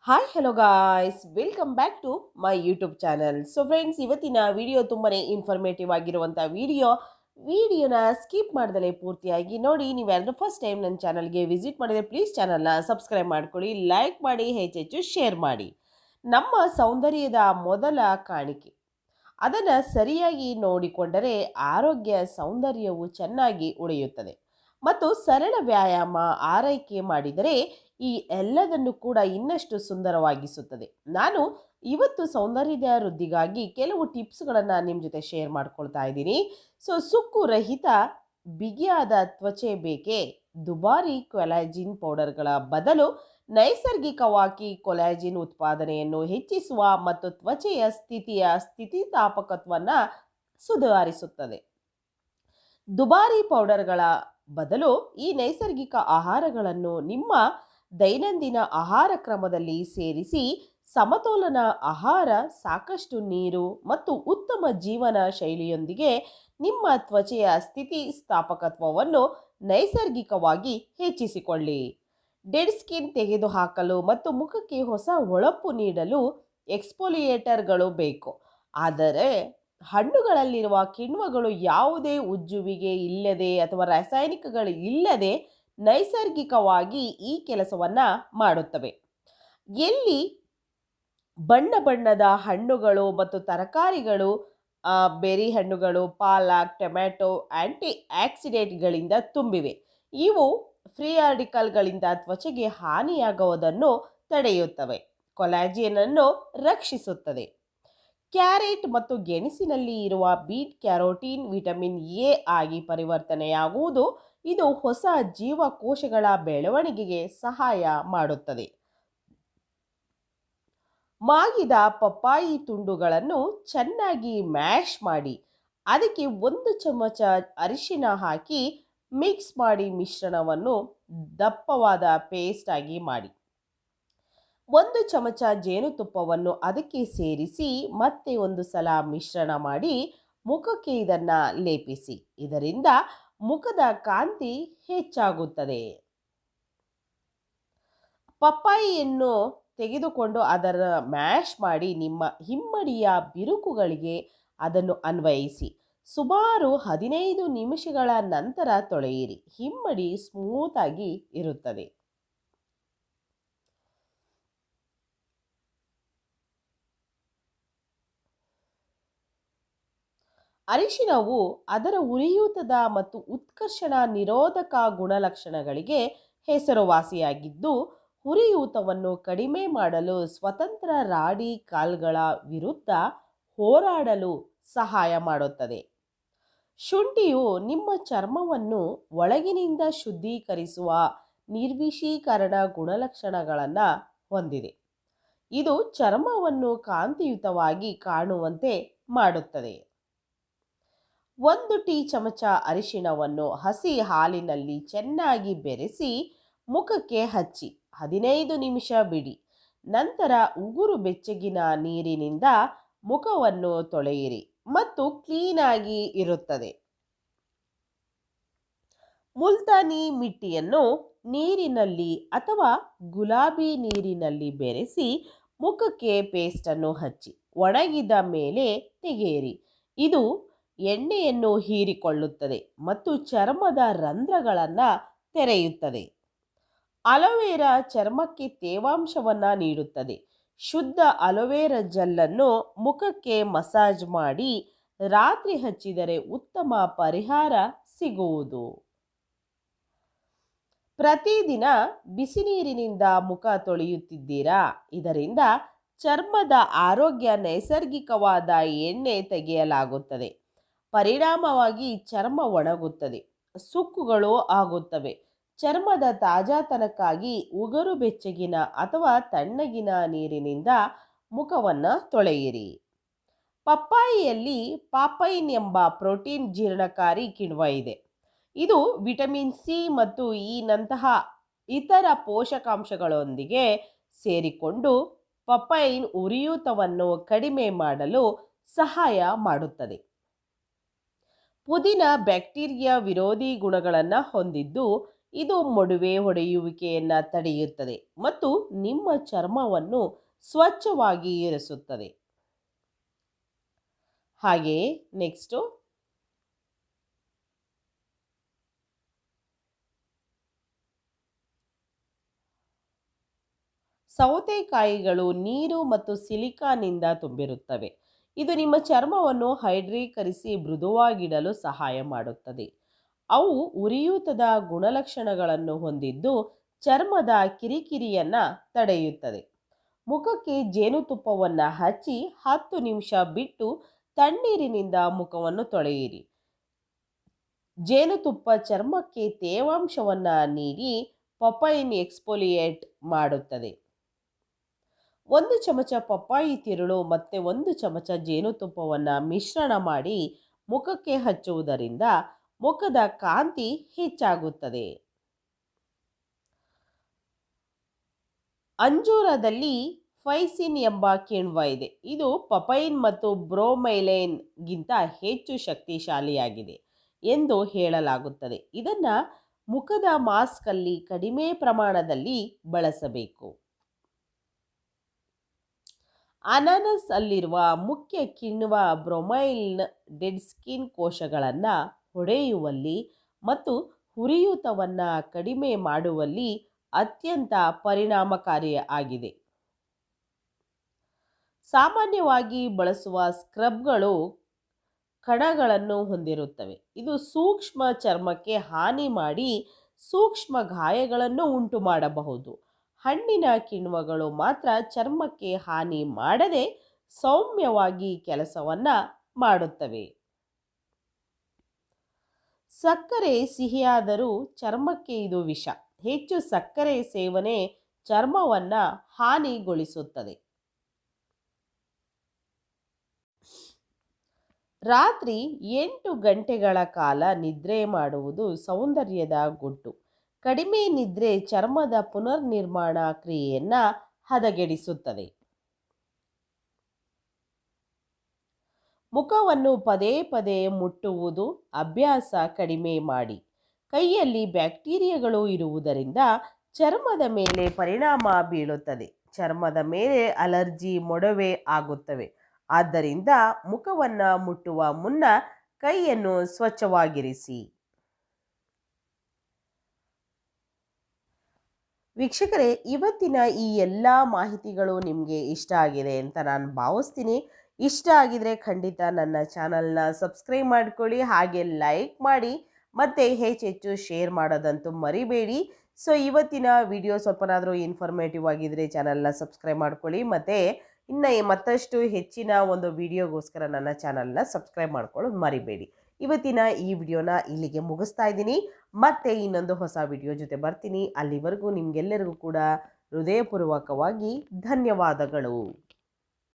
Hi hello guys welcome back to my YouTube channel. So friends, ಇವತ್ತಿನ video ತುಂಬಾನೇ informative ಆಗಿರುವಂಥ ವಿಡಿಯೋನ skip ಮಾಡ್ದಲೇ ಪೂರ್ತಿಯಾಗಿ ನೋಡಿ. ನೀವು ಯಾರಾದ್ರೂ ಫಸ್ಟ್ ಟೈಮ್ ನನ್ನ ಚಾನಲ್ಗೆ ವಿಸಿಟ್ ಮಾಡಿದರೆ ಪ್ಲೀಸ್ ಚಾನಲ್ನ ಸಬ್ಸ್ಕ್ರೈಬ್ ಮಾಡ್ಕೊಳ್ಳಿ, ಲೈಕ್ ಮಾಡಿ, ಹೆಚ್ಚೆಚ್ಚು ಶೇರ್ ಮಾಡಿ. ನಮ್ಮ ಸೌಂದರ್ಯದ ಮೊದಲ ಕಾಣಿಕೆ, ಅದನ್ನು ಸರಿಯಾಗಿ ನೋಡಿಕೊಂಡರೆ ಆರೋಗ್ಯ ಸೌಂದರ್ಯವು ಚೆನ್ನಾಗಿ ಉಳಿಯುತ್ತದೆ ಮತ್ತು ಸರಳ ವ್ಯಾಯಾಮ ಆರೈಕೆ ಮಾಡಿದರೆ ಈ ಎಲ್ಲದನ್ನು ಕೂಡ ಇನ್ನಷ್ಟು ಸುಂದರವಾಗಿಸುತ್ತದೆ. ನಾನು ಇವತ್ತು ಸೌಂದರ್ಯದ ವೃದ್ಧಿಗಾಗಿ ಕೆಲವು ಟಿಪ್ಸ್ಗಳನ್ನು ನಿಮ್ಮ ಜೊತೆ ಶೇರ್ ಮಾಡ್ಕೊಳ್ತಾ ಇದ್ದೀನಿ. ಸುಕ್ಕು ರಹಿತ ಬಿಗಿಯಾದ ತ್ವಚೆ ಬೇಕೇ? ದುಬಾರಿ ಕೊಲಾಜಿನ್ ಪೌಡರ್ಗಳ ಬದಲು ನೈಸರ್ಗಿಕವಾಗಿ ಕೊಲಾಜಿನ್ ಉತ್ಪಾದನೆಯನ್ನು ಹೆಚ್ಚಿಸುವ ಮತ್ತು ತ್ವಚೆಯ ಸ್ಥಿತಿಸ್ಥಾಪಕತ್ವವನ್ನು ಸುಧಾರಿಸುತ್ತದೆ. ದುಬಾರಿ ಪೌಡರ್ಗಳ ಬದಲು ಈ ನೈಸರ್ಗಿಕ ಆಹಾರಗಳನ್ನು ನಿಮ್ಮ ದೈನಂದಿನ ಆಹಾರ ಕ್ರಮದಲ್ಲಿ ಸೇರಿಸಿ ಸಮತೋಲನ ಆಹಾರ, ಸಾಕಷ್ಟು ನೀರು ಮತ್ತು ಉತ್ತಮ ಜೀವನ ಶೈಲಿಯೊಂದಿಗೆ ನಿಮ್ಮ ತ್ವಚೆಯ ಸ್ಥಿತಿಸ್ಥಾಪಕತ್ವವನ್ನು ನೈಸರ್ಗಿಕವಾಗಿ ಹೆಚ್ಚಿಸಿಕೊಳ್ಳಿ. ಡೆಡ್ ಸ್ಕಿನ್ ತೆಗೆದುಹಾಕಲು ಮತ್ತು ಮುಖಕ್ಕೆ ಹೊಸ ಹೊಳಪು ನೀಡಲು ಎಕ್ಸ್ಫೋಲಿಯೇಟರ್ಗಳು ಬೇಕು. ಆದರೆ ಹಣ್ಣುಗಳಲ್ಲಿರುವ ಕಿಣ್ವಗಳು ಯಾವುದೇ ಉಜ್ಜುವಿಗೆ ಇಲ್ಲದೆ ಅಥವಾ ರಾಸಾಯನಿಕಗಳು ಇಲ್ಲದೆ ನೈಸರ್ಗಿಕವಾಗಿ ಈ ಕೆಲಸವನ್ನು ಮಾಡುತ್ತವೆ. ಎಲ್ಲಿ ಬಣ್ಣ ಬಣ್ಣದ ಹಣ್ಣುಗಳು ಮತ್ತು ತರಕಾರಿಗಳು, ಬೆರಿ ಹಣ್ಣುಗಳು, ಪಾಲಕ್, ಟೊಮ್ಯಾಟೊ ಆಂಟಿ ಆಕ್ಸಿಡೆಂಟ್ಗಳಿಂದ ತುಂಬಿವೆ. ಇವು ಫ್ರೀ ರಾಡಿಕಲ್ಗಳಿಂದ ತ್ವಚೆಗೆ ಹಾನಿಯಾಗುವುದನ್ನು ತಡೆಯುತ್ತವೆ, ಕೊಲಾಜಿನ್ ಅನ್ನು ರಕ್ಷಿಸುತ್ತದೆ. ಕ್ಯಾರೆಟ್ ಮತ್ತು ಗೆಣಸಿನಲ್ಲಿ ಇರುವ ಬೀಟ್ ಕ್ಯಾರೋಟಿನ್ ವಿಟಮಿನ್ ಎ ಆಗಿ ಪರಿವರ್ತನೆಯಾಗುವುದು. ಇದು ಹೊಸ ಜೀವಕೋಶಗಳ ಬೆಳವಣಿಗೆಗೆ ಸಹಾಯ ಮಾಡುತ್ತದೆ. ಮಾಗಿದ ಪಪ್ಪಾಯಿ ತುಂಡುಗಳನ್ನು ಚೆನ್ನಾಗಿ ಮ್ಯಾಶ್ ಮಾಡಿ ಅದಕ್ಕೆ 1 ಚಮಚ ಅರಿಶಿನ ಹಾಕಿ ಮಿಕ್ಸ್ ಮಾಡಿ ಮಿಶ್ರಣವನ್ನು ದಪ್ಪವಾದ ಪೇಸ್ಟ್ ಆಗಿ ಮಾಡಿ 1 ಚಮಚ ಜೇನುತುಪ್ಪವನ್ನು ಅದಕ್ಕೆ ಸೇರಿಸಿ ಮತ್ತೆ ಒಂದು ಸಲ ಮಿಶ್ರಣ ಮಾಡಿ ಮುಖಕ್ಕೆ ಇದನ್ನು ಲೇಪಿಸಿ. ಇದರಿಂದ ಮುಖದ ಕಾಂತಿ ಹೆಚ್ಚಾಗುತ್ತದೆ. ಪಪ್ಪಾಯಿಯನ್ನು ತೆಗೆದುಕೊಂಡು ಅದರ ಮ್ಯಾಶ್ ಮಾಡಿ ನಿಮ್ಮ ಹಿಮ್ಮಡಿಯ ಬಿರುಕುಗಳಿಗೆ ಅದನ್ನು ಅನ್ವಯಿಸಿ ಸುಮಾರು 15 ನಿಮಿಷಗಳ ನಂತರ ತೊಳೆಯಿರಿ. ಹಿಮ್ಮಡಿ ಸ್ಮೂತ್ ಆಗಿ ಇರುತ್ತದೆ. ಅರಿಶಿನವು ಅದರ ಉರಿಯೂತದ ಮತ್ತು ಉತ್ಕರ್ಷಣ ನಿರೋಧಕ ಗುಣಲಕ್ಷಣಗಳಿಗೆ ಹೆಸರುವಾಸಿಯಾಗಿದ್ದು, ಉರಿಯೂತವನ್ನು ಕಡಿಮೆ ಮಾಡಲು ಸ್ವತಂತ್ರ ರಾಡಿಕಲ್ಗಳ ವಿರುದ್ಧ ಹೋರಾಡಲು ಸಹಾಯ ಮಾಡುತ್ತದೆ. ಶುಂಠಿಯು ನಿಮ್ಮ ಚರ್ಮವನ್ನು ಒಳಗಿನಿಂದ ಶುದ್ಧೀಕರಿಸುವ ನಿರ್ವಿಷೀಕರಣ ಗುಣಲಕ್ಷಣಗಳನ್ನು ಹೊಂದಿದೆ. ಇದು ಚರ್ಮವನ್ನು ಕಾಂತಿಯುತವಾಗಿ ಕಾಣುವಂತೆ ಮಾಡುತ್ತದೆ. 1 ಟೀ ಚಮಚ ಅರಿಶಿಣವನ್ನು ಹಸಿ ಹಾಲಿನಲ್ಲಿ ಚೆನ್ನಾಗಿ ಬೆರೆಸಿ ಮುಖಕ್ಕೆ ಹಚ್ಚಿ 15 ನಿಮಿಷ ಬಿಡಿ. ನಂತರ ಉಗುರು ಬೆಚ್ಚಗಿನ ನೀರಿನಿಂದ ಮುಖವನ್ನು ತೊಳೆಯಿರಿ ಮತ್ತು ಕ್ಲೀನಾಗಿ ಇರುತ್ತದೆ. ಮುಲ್ತಾನಿ ಮಿಟ್ಟಿಯನ್ನು ನೀರಿನಲ್ಲಿ ಅಥವಾ ಗುಲಾಬಿ ನೀರಿನಲ್ಲಿ ಬೆರೆಸಿ ಮುಖಕ್ಕೆ ಪೇಸ್ಟನ್ನು ಹಚ್ಚಿ ಒಣಗಿದ ಮೇಲೆ ತೆಗೆಯಿರಿ. ಇದು ಎಣ್ಣೆಯನ್ನು ಹೀರಿಕೊಳ್ಳುತ್ತದೆ ಮತ್ತು ಚರ್ಮದ ರಂಧ್ರಗಳನ್ನು ತೆರೆಯುತ್ತದೆ. ಅಲೋವೆರಾ ಚರ್ಮಕ್ಕೆ ತೇವಾಂಶವನ್ನು ನೀಡುತ್ತದೆ. ಶುದ್ಧ ಅಲೋವೆರಾ ಜೆಲ್ಲನ್ನು ಮುಖಕ್ಕೆ ಮಸಾಜ್ ಮಾಡಿ ರಾತ್ರಿ ಹಚ್ಚಿದರೆ ಉತ್ತಮ ಪರಿಹಾರ ಸಿಗುವುದು. ಪ್ರತಿದಿನ ಬಿಸಿ ನೀರಿನಿಂದ ಮುಖ ತೊಳೆಯುತ್ತಿದ್ದೀರಾ? ಇದರಿಂದ ಚರ್ಮದ ಆರೋಗ್ಯ ನೈಸರ್ಗಿಕವಾದ ಎಣ್ಣೆ ತೆಗೆಯಲಾಗುತ್ತದೆ. ಪರಿಣಾಮವಾಗಿ ಚರ್ಮ ಒಣಗುತ್ತದೆ, ಸುಕ್ಕುಗಳು ಆಗುತ್ತವೆ. ಚರ್ಮದ ತಾಜಾತನಕ್ಕಾಗಿ ಉಗುರು ಬೆಚ್ಚಗಿನ ಅಥವಾ ತಣ್ಣಗಿನ ನೀರಿನಿಂದ ಮುಖವನ್ನು ತೊಳೆಯಿರಿ. ಪಪ್ಪಾಯಿಯಲ್ಲಿ ಪಾಪೈನ್ ಎಂಬ ಪ್ರೋಟೀನ್ ಜೀರ್ಣಕಾರಿ ಕಿಣ್ವ ಇದೆ. ಇದು ವಿಟಮಿನ್ ಸಿ ಮತ್ತು ಇ ನಂತಹ ಇತರ ಪೋಷಕಾಂಶಗಳೊಂದಿಗೆ ಸೇರಿಕೊಂಡು ಪಪ್ಪಾಯಿನ್ ಉರಿಯೂತವನ್ನು ಕಡಿಮೆ ಮಾಡಲು ಸಹಾಯ ಮಾಡುತ್ತದೆ. ಪುದೀನ ಬ್ಯಾಕ್ಟೀರಿಯಾ ವಿರೋಧಿ ಗುಣಗಳನ್ನು ಹೊಂದಿದ್ದು ಇದು ಮೊಡವೆ ಹೊಡೆಯುವಿಕೆಯನ್ನು ತಡೆಯುತ್ತದೆ ಮತ್ತು ನಿಮ್ಮ ಚರ್ಮವನ್ನು ಸ್ವಚ್ಛವಾಗಿ ಇರಿಸುತ್ತದೆ. ಹಾಗೆಯೇ ನೆಕ್ಸ್ಟು ಸೌತೆಕಾಯಿಗಳು ನೀರು ಮತ್ತು ಸಿಲಿಕಾನಿಂದ ತುಂಬಿರುತ್ತವೆ. ಇದು ನಿಮ್ಮ ಚರ್ಮವನ್ನು ಹೈಡ್ರೀಕರಿಸಿ ಮೃದುವಾಗಿಡಲು ಸಹಾಯ ಮಾಡುತ್ತದೆ. ಅವು ಉರಿಯೂತದ ಗುಣಲಕ್ಷಣಗಳನ್ನು ಹೊಂದಿದ್ದು ಚರ್ಮದ ಕಿರಿಕಿರಿಯನ್ನು ತಡೆಯುತ್ತದೆ. ಮುಖಕ್ಕೆ ಜೇನುತುಪ್ಪವನ್ನು ಹಚ್ಚಿ 10 ನಿಮಿಷ ಬಿಟ್ಟು ತಣ್ಣೀರಿನಿಂದ ಮುಖವನ್ನು ತೊಳೆಯಿರಿ. ಜೇನುತುಪ್ಪ ಚರ್ಮಕ್ಕೆ ತೇವಾಂಶವನ್ನು ನೀಡಿ ಪಪೈನ್ ಎಕ್ಸ್ಫೋಲಿಯೇಟ್ ಮಾಡುತ್ತದೆ. 1 ಚಮಚ ಪಪ್ಪಾಯಿ ತಿರುಳು ಮತ್ತು 1 ಚಮಚ ಜೇನುತುಪ್ಪವನ್ನು ಮಿಶ್ರಣ ಮಾಡಿ ಮುಖಕ್ಕೆ ಹಚ್ಚುವುದರಿಂದ ಮುಖದ ಕಾಂತಿ ಹೆಚ್ಚಾಗುತ್ತದೆ. ಅಂಜೂರದಲ್ಲಿ ಫೈಸಿನ್ ಎಂಬ ಕಿಣ್ವ ಇದೆ. ಇದು ಪಪೈನ್ ಮತ್ತು ಬ್ರೋಮೈಲೇನ್ಗಿಂತ ಹೆಚ್ಚು ಶಕ್ತಿಶಾಲಿಯಾಗಿದೆ ಎಂದು ಹೇಳಲಾಗುತ್ತದೆ. ಇದನ್ನು ಮುಖದ ಮಾಸ್ಕಲ್ಲಿ ಕಡಿಮೆ ಪ್ರಮಾಣದಲ್ಲಿ ಬಳಸಬೇಕು. ಅನಾನಸ್ ಅಲ್ಲಿರುವ ಮುಖ್ಯ ಕಿಣ್ವ ಬ್ರೊಮೈಲಿನ್ ಡೆಡ್ ಸ್ಕಿನ್ ಕೋಶಗಳನ್ನು ಹೊಡೆಯುವಲ್ಲಿ ಮತ್ತು ಉರಿಯೂತವನ್ನು ಕಡಿಮೆ ಮಾಡುವಲ್ಲಿ ಅತ್ಯಂತ ಪರಿಣಾಮಕಾರಿಯಾಗಿದೆ. ಸಾಮಾನ್ಯವಾಗಿ ಬಳಸುವ ಸ್ಕ್ರಬ್ಗಳು ಕಣಗಳನ್ನು ಹೊಂದಿರುತ್ತವೆ. ಇದು ಸೂಕ್ಷ್ಮ ಚರ್ಮಕ್ಕೆ ಹಾನಿ ಮಾಡಿ ಸೂಕ್ಷ್ಮ ಗಾಯಗಳನ್ನು ಉಂಟು ಮಾಡಬಹುದು. ಹಣ್ಣಿನ ಕಿಣ್ವಗಳು ಮಾತ್ರ ಚರ್ಮಕ್ಕೆ ಹಾನಿ ಮಾಡದೆ ಸೌಮ್ಯವಾಗಿ ಕೆಲಸವನ್ನು ಮಾಡುತ್ತವೆ. ಸಕ್ಕರೆ ಸಿಹಿಯಾದರೂ ಚರ್ಮಕ್ಕೆ ಇದು ವಿಷ. ಹೆಚ್ಚು ಸಕ್ಕರೆ ಸೇವನೆ ಚರ್ಮವನ್ನು ಹಾನಿಗೊಳಿಸುತ್ತದೆ. ರಾತ್ರಿ 8 ಗಂಟೆಗಳ ಕಾಲ ನಿದ್ರೆ ಮಾಡುವುದು ಸೌಂದರ್ಯದ ಗುಟ್ಟು. ಕಡಿಮೆ ನಿದ್ರೆ ಚರ್ಮದ ಪುನರ್ನಿರ್ಮಾಣ ಕ್ರಿಯೆಯನ್ನು ಹದಗೆಡಿಸುತ್ತದೆ. ಮುಖವನ್ನು ಪದೇ ಪದೇ ಮುಟ್ಟುವುದು ಅಭ್ಯಾಸ ಕಡಿಮೆ ಮಾಡಿ. ಕೈಯಲ್ಲಿ ಬ್ಯಾಕ್ಟೀರಿಯಾಗಳು ಇರುವುದರಿಂದ ಚರ್ಮದ ಮೇಲೆ ಪರಿಣಾಮ ಬೀಳುತ್ತದೆ. ಚರ್ಮದ ಮೇಲೆ ಅಲರ್ಜಿ, ಮೊಡವೆ ಆಗುತ್ತವೆ. ಆದ್ದರಿಂದ ಮುಖವನ್ನು ಮುಟ್ಟುವ ಮುನ್ನ ಕೈಯನ್ನು ಸ್ವಚ್ಛವಾಗಿರಿಸಿ. ವೀಕ್ಷಕರೇ, ಇವತ್ತಿನ ಈ ಎಲ್ಲ ಮಾಹಿತಿಗಳು ನಿಮಗೆ ಇಷ್ಟ ಆಗಿದೆ ಅಂತ ನಾನು ಭಾವಿಸ್ತೀನಿ. ಇಷ್ಟ ಆಗಿದರೆ ಖಂಡಿತ ನನ್ನ ಚಾನಲ್ನ ಸಬ್ಸ್ಕ್ರೈಬ್ ಮಾಡ್ಕೊಳ್ಳಿ, ಹಾಗೆ ಲೈಕ್ ಮಾಡಿ ಮತ್ತು ಹೆಚ್ಚೆಚ್ಚು ಶೇರ್ ಮಾಡೋದಂತೂ ಮರಿಬೇಡಿ. ಸೊ ಇವತ್ತಿನ ವಿಡಿಯೋ ಸ್ವಲ್ಪನಾದರೂ ಇನ್ಫಾರ್ಮೇಟಿವ್ ಆಗಿದ್ದರೆ ಚಾನಲ್ನ ಸಬ್ಸ್ಕ್ರೈಬ್ ಮಾಡ್ಕೊಳ್ಳಿ ಮತ್ತು ಇನ್ನು ಮತ್ತಷ್ಟು ಹೆಚ್ಚಿನ ಒಂದು ವಿಡಿಯೋಗೋಸ್ಕರ ನನ್ನ ಚಾನಲ್ನ ಸಬ್ಸ್ಕ್ರೈಬ್ ಮಾಡ್ಕೊಳ್ಳೋದು ಮರಿಬೇಡಿ. ಇವತ್ತಿನ ಈ ವಿಡಿಯೋನ ಇಲ್ಲಿಗೆ ಮುಗಿಸ್ತಾ ಇದ್ದೀನಿ. ಮತ್ತೆ ಇನ್ನೊಂದು ಹೊಸ ವಿಡಿಯೋ ಜೊತೆ ಬರ್ತೀನಿ. ಅಲ್ಲಿವರೆಗೂ ನಿಮಗೆಲ್ಲರಿಗೂ ಕೂಡ ಹೃದಯಪೂರ್ವಕವಾಗಿ ಧನ್ಯವಾದಗಳು.